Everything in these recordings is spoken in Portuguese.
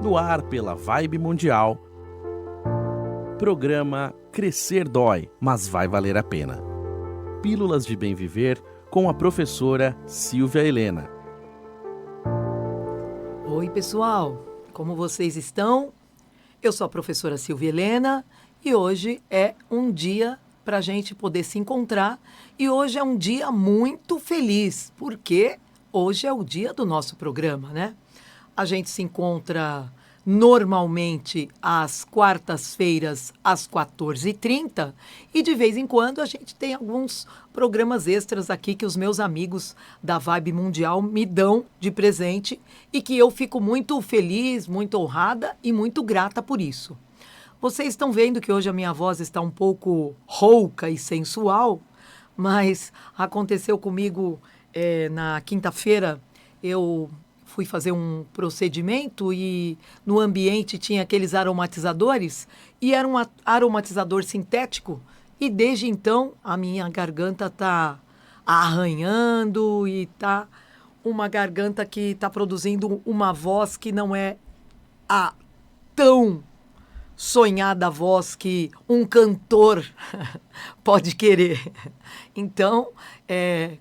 No ar pela Vibe Mundial, programa Crescer Dói, mas vai valer a pena. Pílulas de Bem Viver com a professora Silvia Helena. Oi, pessoal, como vocês estão? Eu sou a professora Silvia Helena e hoje é um dia para a gente poder se encontrar e hoje é um dia muito feliz, porque hoje é o dia do nosso programa, né? A gente se encontra normalmente às quartas-feiras, às 14h30, e de vez em quando a gente tem alguns programas extras aqui que os meus amigos da Vibe Mundial me dão de presente e que eu fico muito feliz, muito honrada e muito grata por isso. Vocês estão vendo que hoje a minha voz está um pouco rouca e sensual, mas aconteceu comigo na quinta-feira. Eu fui fazer um procedimento e no ambiente tinha aqueles aromatizadores e era um aromatizador sintético e desde então a minha garganta está arranhando e está uma garganta que está produzindo uma voz que não é a tão sonhada voz que um cantor pode querer. Então,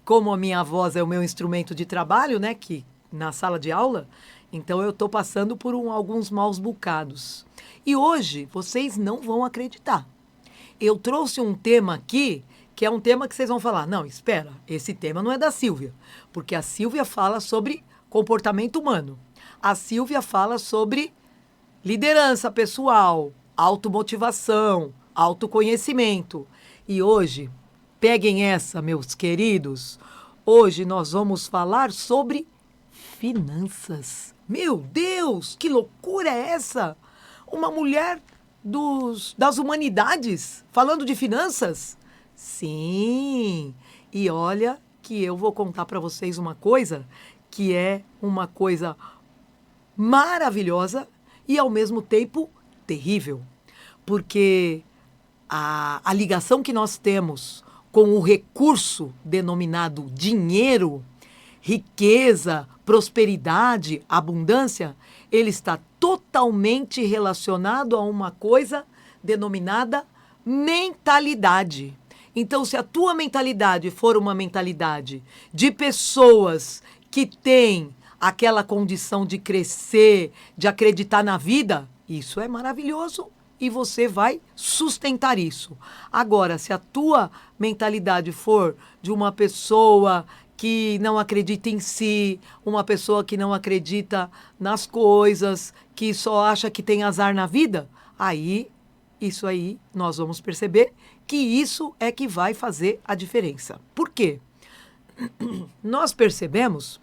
como a minha voz é o meu instrumento de trabalho, né, que na sala de aula, então eu estou passando por alguns maus bocados. E hoje vocês não vão acreditar. Eu trouxe um tema aqui, que é um tema que vocês vão falar, não, espera, esse tema não é da Silvia, porque a Silvia fala sobre comportamento humano. A Silvia fala sobre liderança pessoal, automotivação, autoconhecimento. E hoje, peguem essa, meus queridos, hoje nós vamos falar sobre finanças. Meu Deus, que loucura é essa? Uma mulher das humanidades falando de finanças? Sim, e olha que eu vou contar para vocês uma coisa que é uma coisa maravilhosa e ao mesmo tempo terrível, porque a ligação que nós temos com o recurso denominado dinheiro, riqueza, prosperidade, abundância, ele está totalmente relacionado a uma coisa denominada mentalidade. Então, se a tua mentalidade for uma mentalidade de pessoas que têm aquela condição de crescer, de acreditar na vida, isso é maravilhoso e você vai sustentar isso. Agora, se a tua mentalidade for de uma pessoa que não acredita em si, uma pessoa que não acredita nas coisas, que só acha que tem azar na vida, isso aí nós vamos perceber que isso é que vai fazer a diferença. Por quê? Nós percebemos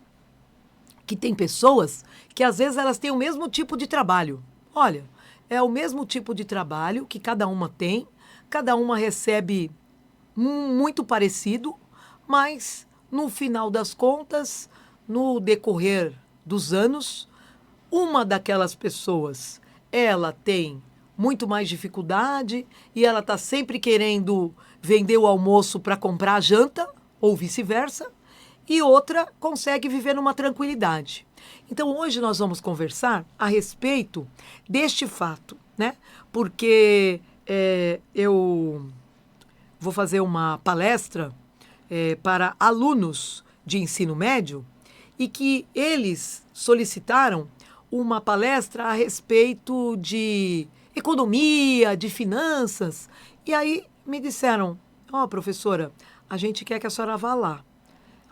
que tem pessoas que às vezes elas têm o mesmo tipo de trabalho. Olha, é o mesmo tipo de trabalho que cada uma tem, cada uma recebe muito parecido, mas no final das contas, no decorrer dos anos, uma daquelas pessoas, ela tem muito mais dificuldade e ela está sempre querendo vender o almoço para comprar a janta, ou vice-versa, e outra consegue viver numa tranquilidade. Então, hoje nós vamos conversar a respeito deste fato, né? Porque eu vou fazer uma palestra para alunos de ensino médio e que eles solicitaram uma palestra a respeito de economia, de finanças. E aí me disseram, professora, a gente quer que a senhora vá lá.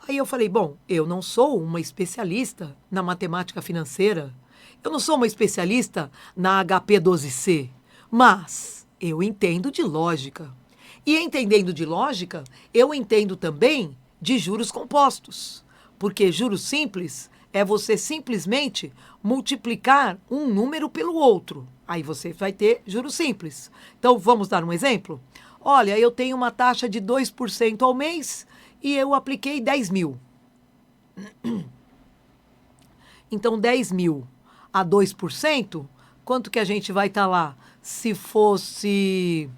Aí eu falei, bom, eu não sou uma especialista na matemática financeira, eu não sou uma especialista na HP12C, mas eu entendo de lógica. E entendendo de lógica, eu entendo também de juros compostos, porque juros simples é você simplesmente multiplicar um número pelo outro. Aí você vai ter juros simples. Então, vamos dar um exemplo? Olha, eu tenho uma taxa de 2% ao mês e eu apliquei 10 mil. Então, 10 mil a 2%, quanto que a gente vai estar lá? Se fosse,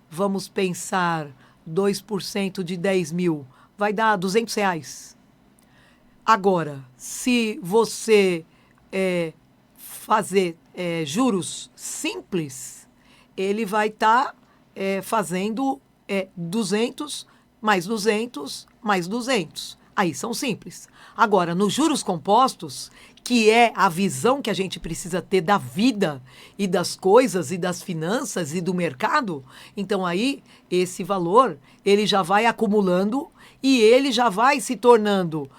vamos pensar, 2% de 10 mil, vai dar R$200. Agora, se você juros simples, ele vai estar fazendo 200 mais 200 mais 200. Aí são simples. Agora, nos juros compostos, que é a visão que a gente precisa ter da vida e das coisas e das finanças e do mercado, então aí esse valor ele já vai acumulando e ele já vai se tornando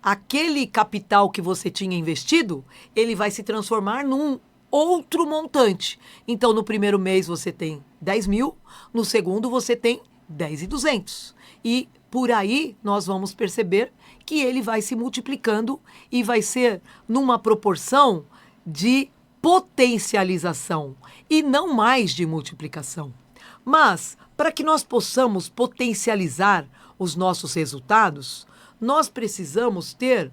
aquele capital que você tinha investido, ele vai se transformar num outro montante. Então, no primeiro mês você tem 10 mil, no segundo você tem 10.200. E por aí nós vamos perceber que ele vai se multiplicando e vai ser numa proporção de potencialização e não mais de multiplicação. Mas, para que nós possamos potencializar os nossos resultados, nós precisamos ter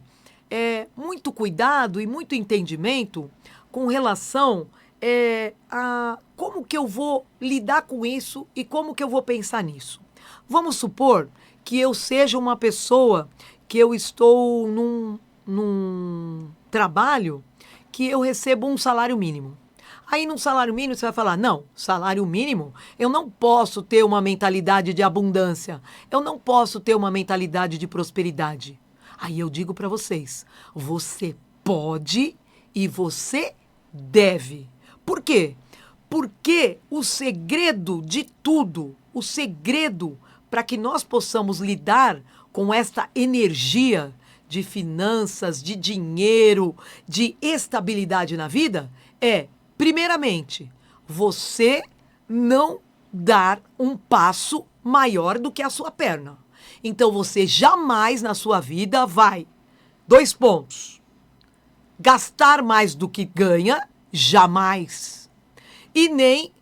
muito cuidado e muito entendimento com relação a como que eu vou lidar com isso e como que eu vou pensar nisso. Vamos supor que eu seja uma pessoa que eu estou num trabalho que eu recebo um salário mínimo. Aí, num salário mínimo, você vai falar, não, salário mínimo, eu não posso ter uma mentalidade de abundância, eu não posso ter uma mentalidade de prosperidade. Aí eu digo para vocês, você pode e você deve. Por quê? Porque o segredo de tudo, o segredo para que nós possamos lidar com esta energia de finanças, de dinheiro, de estabilidade na vida, primeiramente, você não dar um passo maior do que a sua perna. Então, você jamais na sua vida vai, 2 pontos, gastar mais do que ganha, jamais. E nem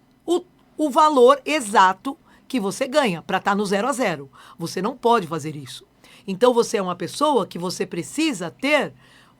o valor exato que você ganha, para estar no 0 a 0. Você não pode fazer isso. Então, você é uma pessoa que você precisa ter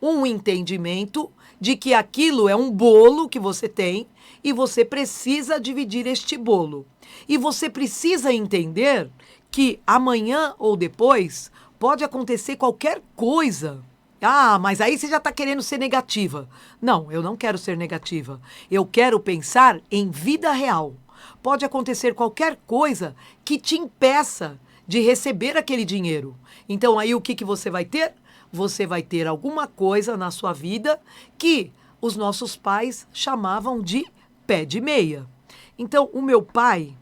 um entendimento de que aquilo é um bolo que você tem e você precisa dividir este bolo. E você precisa entender que amanhã ou depois pode acontecer qualquer coisa. Ah, mas aí você já está querendo ser negativa. Não, eu não quero ser negativa. Eu quero pensar em vida real. Pode acontecer qualquer coisa que te impeça de receber aquele dinheiro. Então, aí o que você vai ter? Você vai ter alguma coisa na sua vida que os nossos pais chamavam de pé de meia. Então, o meu pai,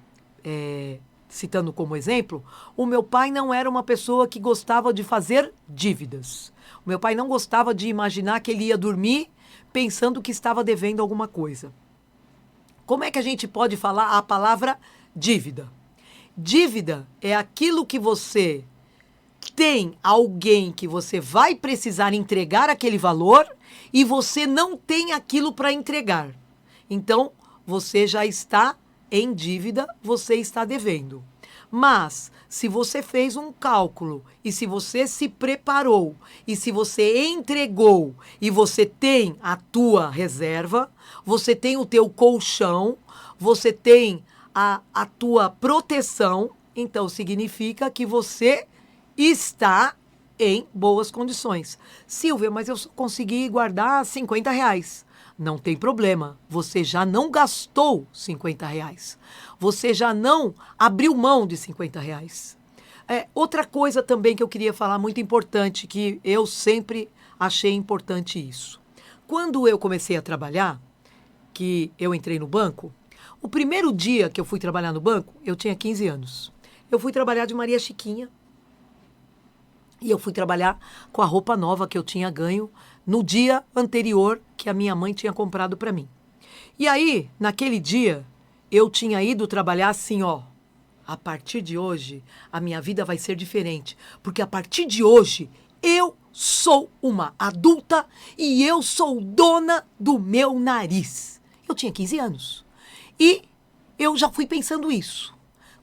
citando como exemplo, o meu pai não era uma pessoa que gostava de fazer dívidas. O meu pai não gostava de imaginar que ele ia dormir pensando que estava devendo alguma coisa. Como é que a gente pode falar a palavra dívida? Dívida é aquilo que você tem alguém que você vai precisar entregar aquele valor e você não tem aquilo para entregar. Então, você já está em dívida, você está devendo. Mas, se você fez um cálculo e se você se preparou e se você entregou e você tem a tua reserva, você tem o teu colchão, você tem a tua proteção, então significa que você está em boas condições. Silvia, mas eu só consegui guardar R$50. Não tem problema, você já não gastou R$50. Você já não abriu mão de R$50. Outra coisa também que eu queria falar muito importante, que eu sempre achei importante isso. Quando eu comecei a trabalhar, que eu entrei no banco, o primeiro dia que eu fui trabalhar no banco, eu tinha 15 anos. Eu fui trabalhar de Maria Chiquinha. E eu fui trabalhar com a roupa nova que eu tinha ganho no dia anterior que a minha mãe tinha comprado para mim. E aí, naquele dia, eu tinha ido trabalhar assim, ó. A partir de hoje, a minha vida vai ser diferente. Porque a partir de hoje, eu sou uma adulta e eu sou dona do meu nariz. Eu tinha 15 anos. E eu já fui pensando isso.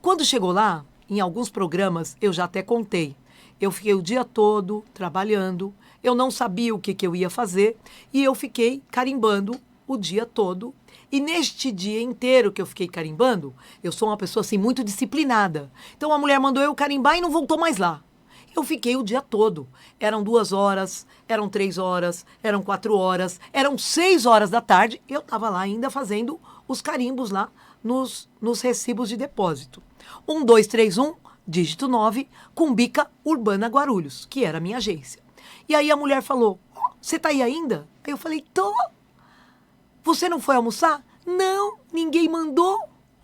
Quando chegou lá, em alguns programas, eu já até contei. Eu fiquei o dia todo trabalhando, eu não sabia o que eu ia fazer e eu fiquei carimbando o dia todo. E neste dia inteiro que eu fiquei carimbando, eu sou uma pessoa assim muito disciplinada. Então a mulher mandou eu carimbar e não voltou mais lá. Eu fiquei o dia todo. Eram 2 horas, eram 3 horas, eram 4 horas, eram 6 horas da tarde. Eu estava lá ainda fazendo os carimbos lá nos recibos de depósito. 1231, dígito 9, Cumbica Urbana Guarulhos, que era a minha agência. E aí a mulher falou, você tá aí ainda? Aí eu falei, tô. Você não foi almoçar? Não, ninguém mandou.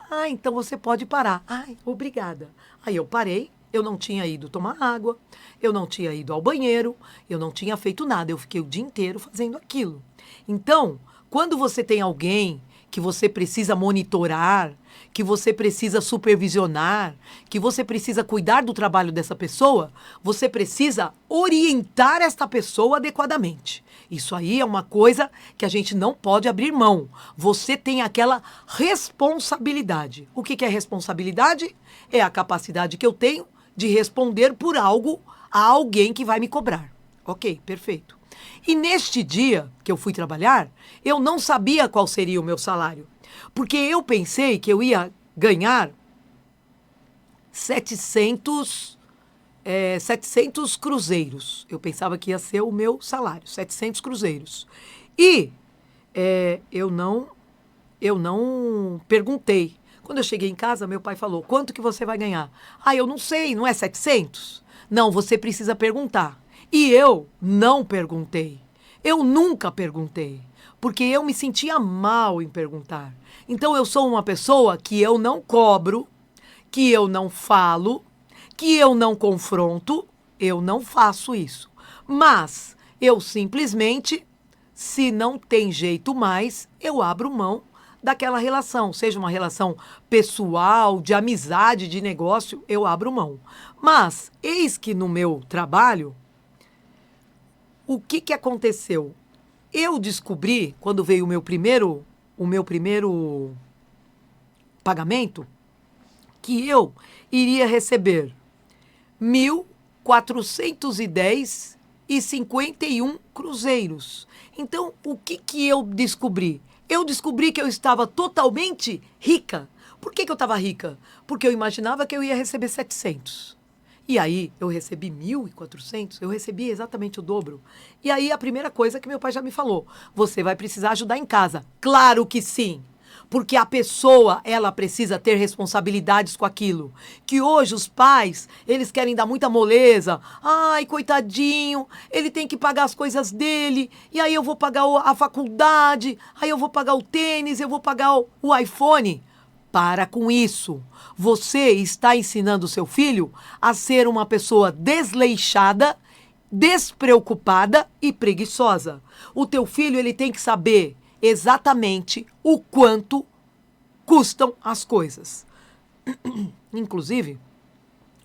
Ah, então você pode parar. Ai, obrigada. Aí eu parei, eu não tinha ido tomar água, eu não tinha ido ao banheiro, eu não tinha feito nada, eu fiquei o dia inteiro fazendo aquilo. Então, quando você tem alguém que você precisa monitorar, que você precisa supervisionar, que você precisa cuidar do trabalho dessa pessoa, você precisa orientar esta pessoa adequadamente. Isso aí é uma coisa que a gente não pode abrir mão. Você tem aquela responsabilidade. O que é responsabilidade? É a capacidade que eu tenho de responder por algo a alguém que vai me cobrar. Ok, perfeito. E neste dia que eu fui trabalhar, eu não sabia qual seria o meu salário. Porque eu pensei que eu ia ganhar 700 cruzeiros. Eu pensava que ia ser o meu salário, 700 cruzeiros. E eu não perguntei. Quando eu cheguei em casa, meu pai falou, quanto que você vai ganhar? Ah, eu não sei, não é 700? Não, você precisa perguntar. E eu não perguntei. Eu nunca perguntei. Porque eu me sentia mal em perguntar. Então eu sou uma pessoa que eu não cobro, que eu não falo, que eu não confronto, eu não faço isso. Mas eu simplesmente, se não tem jeito mais, eu abro mão daquela relação, seja uma relação pessoal, de amizade, de negócio, eu abro mão. Mas eis que no meu trabalho, o que aconteceu? Eu descobri, quando veio o meu primeiro pagamento, que eu iria receber 1.410,51 cruzeiros. Então, o que eu descobri? Eu descobri que eu estava totalmente rica. Por que eu estava rica? Porque eu imaginava que eu ia receber 700. E aí, eu recebi 1.400, eu recebi exatamente o dobro. E aí, a primeira coisa que meu pai já me falou, você vai precisar ajudar em casa. Claro que sim. Porque a pessoa, ela precisa ter responsabilidades com aquilo. Que hoje os pais, eles querem dar muita moleza. Ai, coitadinho, ele tem que pagar as coisas dele. E aí eu vou pagar a faculdade, aí eu vou pagar o tênis, eu vou pagar o iPhone. Para com isso. Você está ensinando o seu filho a ser uma pessoa desleixada, despreocupada e preguiçosa. O teu filho, ele tem que saber exatamente o quanto custam as coisas. Inclusive,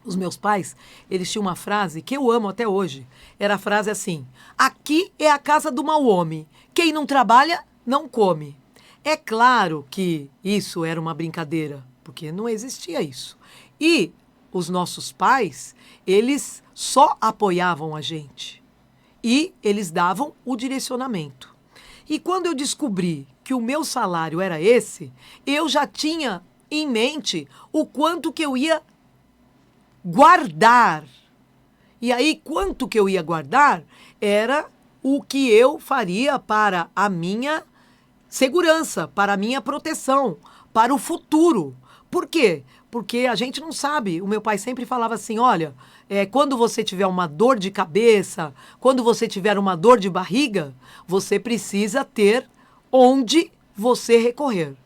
os meus pais, eles tinham uma frase que eu amo até hoje. Era a frase assim, aqui é a casa do mau homem. Quem não trabalha, não come. É claro que isso era uma brincadeira, porque não existia isso. E os nossos pais, eles só apoiavam a gente. E eles davam o direcionamento. E quando eu descobri que o meu salário era esse, eu já tinha em mente o quanto que eu ia guardar. E aí, quanto que eu ia guardar era o que eu faria para a minha segurança, para a minha proteção, para o futuro. Por quê? Porque a gente não sabe. O meu pai sempre falava assim, olha, quando você tiver uma dor de cabeça, quando você tiver uma dor de barriga, você precisa ter onde você recorrer.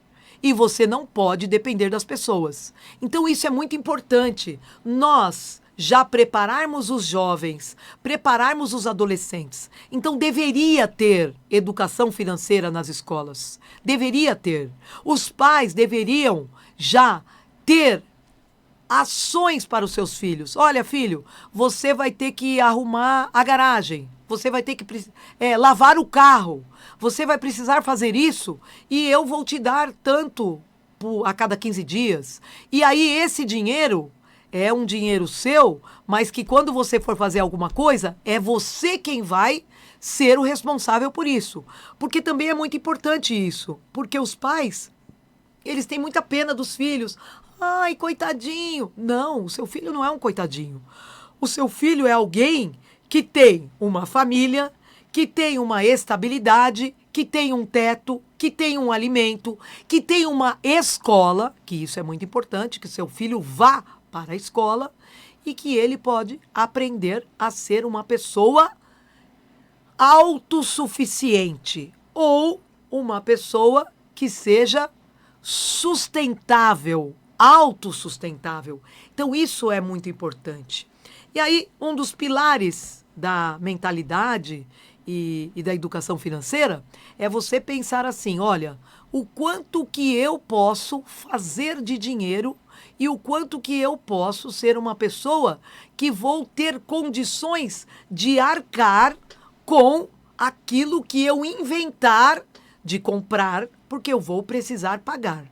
E você não pode depender das pessoas. Então isso é muito importante. Nós já prepararmos os jovens, prepararmos os adolescentes. Então deveria ter educação financeira nas escolas. Deveria ter. Os pais deveriam já ter ações para os seus filhos. Olha, filho, você vai ter que arrumar a garagem. Você vai ter que lavar o carro. Você vai precisar fazer isso e eu vou te dar tanto a cada 15 dias. E aí esse dinheiro é um dinheiro seu, mas que quando você for fazer alguma coisa, é você quem vai ser o responsável por isso. Porque também é muito importante isso. Porque os pais, eles têm muita pena dos filhos. Ai, coitadinho. Não, o seu filho não é um coitadinho. O seu filho é alguém que tem uma família, que tem uma estabilidade, que tem um teto, que tem um alimento, que tem uma escola, que isso é muito importante, que seu filho vá para a escola e que ele pode aprender a ser uma pessoa autossuficiente ou uma pessoa que seja sustentável, autossustentável. Então isso é muito importante. E aí, um dos pilares da mentalidade e da educação financeira é você pensar assim, olha, o quanto que eu posso fazer de dinheiro e o quanto que eu posso ser uma pessoa que vou ter condições de arcar com aquilo que eu inventar de comprar, porque eu vou precisar pagar.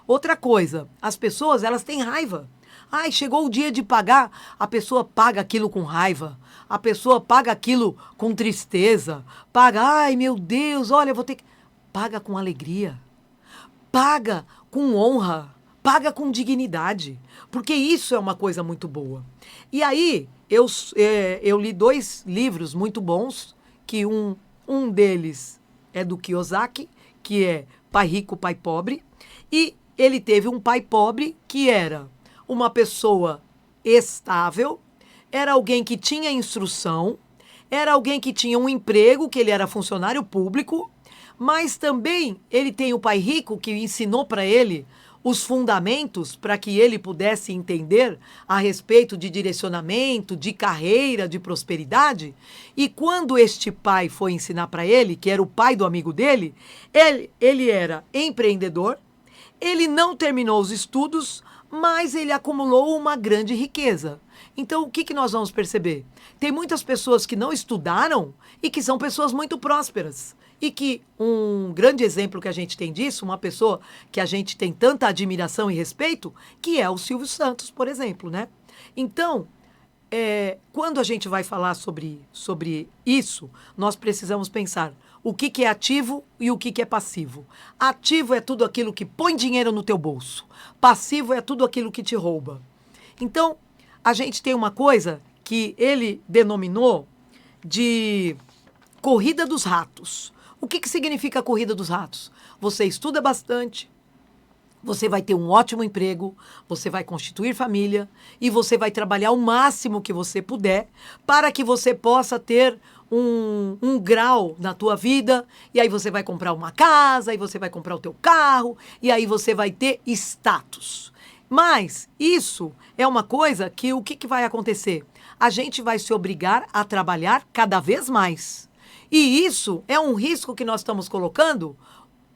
Outra coisa, as pessoas, elas têm raiva. Ai, chegou o dia de pagar, a pessoa paga aquilo com raiva, a pessoa paga aquilo com tristeza, paga, ai meu Deus, olha, eu vou ter que... Paga com alegria, paga com honra, paga com dignidade, porque isso é uma coisa muito boa. E aí, eu li 2 livros muito bons, que um deles é do Kiyosaki, que é Pai Rico, Pai Pobre, e ele teve um pai pobre que era uma pessoa estável, era alguém que tinha instrução, era alguém que tinha um emprego, que ele era funcionário público, mas também ele tem o pai rico que ensinou para ele os fundamentos para que ele pudesse entender a respeito de direcionamento, de carreira, de prosperidade. E quando este pai foi ensinar para ele, que era o pai do amigo dele, ele era empreendedor, ele não terminou os estudos, mas ele acumulou uma grande riqueza. Então, o que nós vamos perceber? Tem muitas pessoas que não estudaram e que são pessoas muito prósperas. E que um grande exemplo que a gente tem disso, uma pessoa que a gente tem tanta admiração e respeito, que é o Silvio Santos, por exemplo, né? Então, quando a gente vai falar sobre isso, nós precisamos pensar o que é ativo e o que é passivo. Ativo é tudo aquilo que põe dinheiro no teu bolso. Passivo é tudo aquilo que te rouba. Então, a gente tem uma coisa que ele denominou de corrida dos ratos. O que significa a corrida dos ratos? Você estuda bastante, você vai ter um ótimo emprego, você vai constituir família e você vai trabalhar o máximo que você puder para que você possa ter um grau na tua vida, e aí você vai comprar uma casa, e você vai comprar o teu carro, e aí você vai ter status. Mas isso é uma coisa que o que vai acontecer? A gente vai se obrigar a trabalhar cada vez mais. E isso é um risco que nós estamos colocando.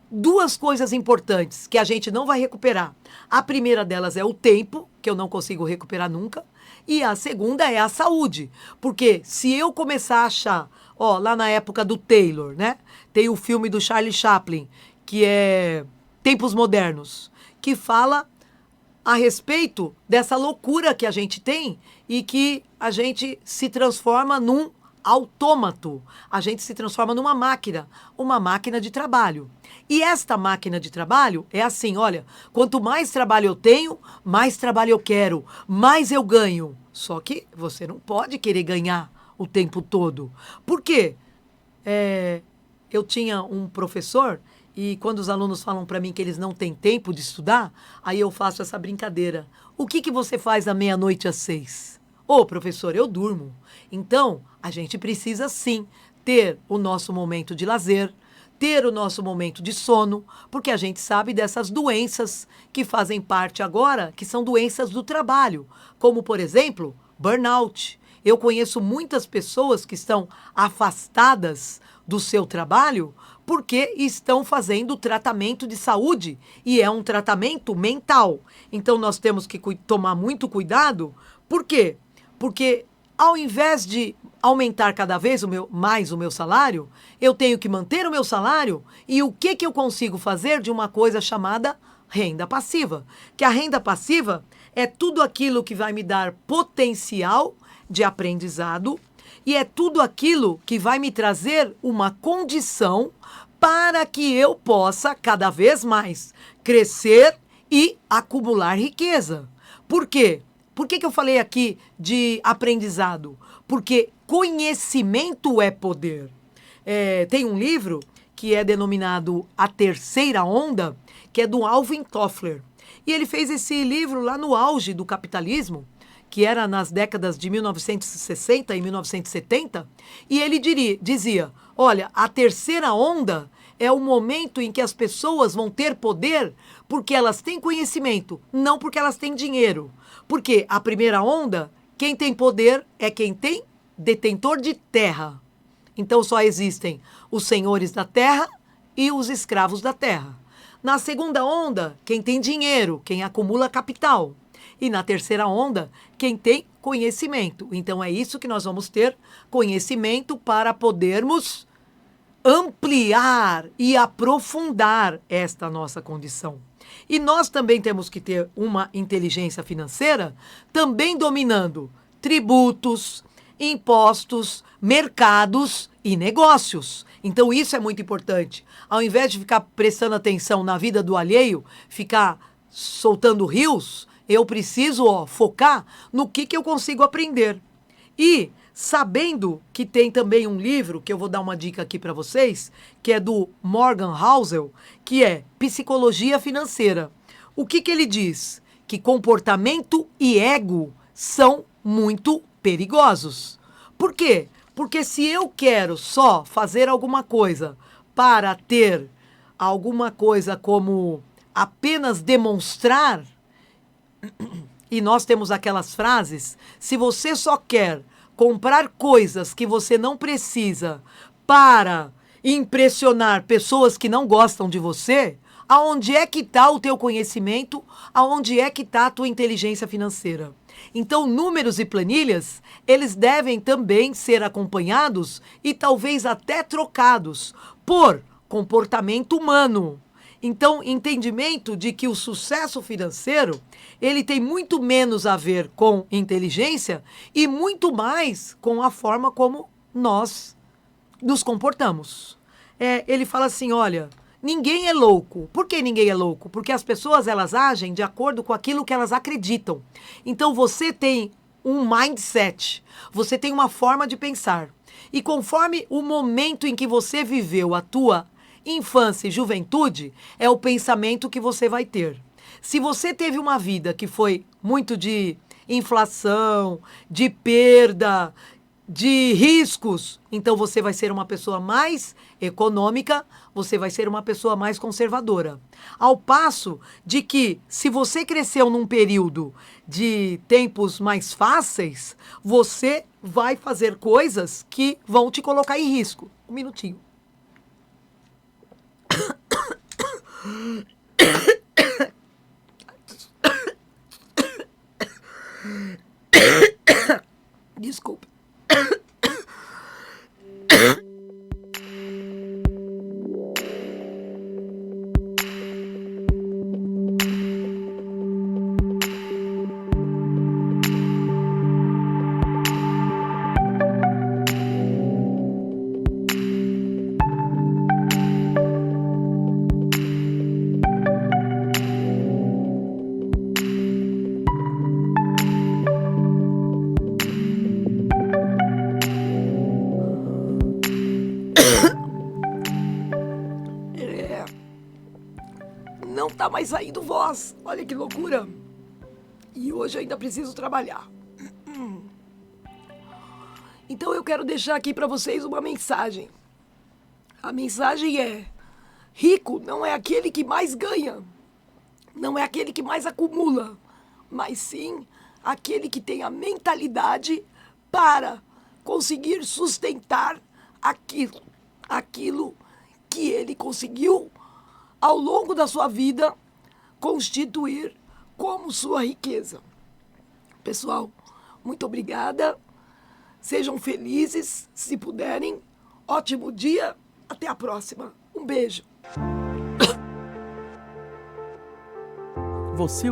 2 coisas importantes que a gente não vai recuperar. A primeira delas é o tempo, que eu não consigo recuperar nunca. E a segunda é a saúde. Porque se eu começar a achar, lá na época do Taylor, né? Tem o filme do Charlie Chaplin, que é Tempos Modernos, que fala a respeito dessa loucura que a gente tem e que a gente se transforma num autômato. A gente se transforma numa máquina de trabalho. E esta máquina de trabalho é assim, olha, quanto mais trabalho eu tenho, mais trabalho eu quero, mais eu ganho. Só que você não pode querer ganhar o tempo todo. Por quê? Eu tinha um professor e quando os alunos falam para mim que eles não têm tempo de estudar, aí eu faço essa brincadeira. O que você faz da meia-noite às 6? Ô, professor, eu durmo. Então, a gente precisa sim ter o nosso momento de lazer, ter o nosso momento de sono, porque a gente sabe dessas doenças que fazem parte agora, que são doenças do trabalho, como, por exemplo, burnout. Eu conheço muitas pessoas que estão afastadas do seu trabalho porque estão fazendo tratamento de saúde e é um tratamento mental. Então, nós temos que tomar muito cuidado. Por quê? Porque ao invés de aumentar cada vez mais o meu salário, eu tenho que manter o meu salário e o que eu consigo fazer de uma coisa chamada renda passiva. Que a renda passiva é tudo aquilo que vai me dar potencial de aprendizado e é tudo aquilo que vai me trazer uma condição para que eu possa cada vez mais crescer e acumular riqueza. Por quê? Por que eu falei aqui de aprendizado? Porque conhecimento é poder. Tem um livro que é denominado A Terceira Onda, que é do Alvin Toffler. E ele fez esse livro lá no auge do capitalismo, que era nas décadas de 1960 e 1970, e ele dizia, olha, a terceira onda é o momento em que as pessoas vão ter poder porque elas têm conhecimento, não porque elas têm dinheiro. Porque a primeira onda, quem tem poder é quem tem detentor de terra. Então só existem os senhores da terra e os escravos da terra. Na segunda onda, quem tem dinheiro, quem acumula capital. E na terceira onda, quem tem conhecimento. Então é isso que nós vamos ter, conhecimento para podermos ampliar e aprofundar esta nossa condição. E nós também temos que ter uma inteligência financeira também dominando tributos, impostos, mercados e negócios. Então isso é muito importante. Ao invés de ficar prestando atenção na vida do alheio, ficar soltando rios, eu preciso focar no que eu consigo aprender. E sabendo que tem também um livro, que eu vou dar uma dica aqui para vocês, que é do Morgan Housel, que é Psicologia Financeira. O que ele diz? Que comportamento e ego são muito perigosos. Por quê? Porque se eu quero só fazer alguma coisa para ter alguma coisa como apenas demonstrar, e nós temos aquelas frases, se você só quer comprar coisas que você não precisa para impressionar pessoas que não gostam de você, aonde é que está o teu conhecimento, aonde é que está a tua inteligência financeira? Então, números e planilhas, eles devem também ser acompanhados e talvez até trocados por comportamento humano. Então, entendimento de que o sucesso financeiro, ele tem muito menos a ver com inteligência e muito mais com a forma como nós nos comportamos. Ele fala assim, olha, ninguém é louco. Por que ninguém é louco? Porque as pessoas, elas agem de acordo com aquilo que elas acreditam. Então, você tem um mindset, você tem uma forma de pensar. E conforme o momento em que você viveu a tua infância e juventude, é o pensamento que você vai ter. Se você teve uma vida que foi muito de inflação, de perda, de riscos, então você vai ser uma pessoa mais econômica, você vai ser uma pessoa mais conservadora. Ao passo de que, se você cresceu num período de tempos mais fáceis, você vai fazer coisas que vão te colocar em risco. Um minutinho. Desculpa. Não tá mais saindo voz. Olha que loucura. E hoje eu ainda preciso trabalhar. Então eu quero deixar aqui para vocês uma mensagem. A mensagem é: rico não é aquele que mais ganha, não é aquele que mais acumula, mas sim aquele que tem a mentalidade para conseguir sustentar aquilo que ele conseguiu ao longo da sua vida constituir como sua riqueza. Pessoal, muito obrigada. Sejam felizes, se puderem. Ótimo dia. Até a próxima. Um beijo. Você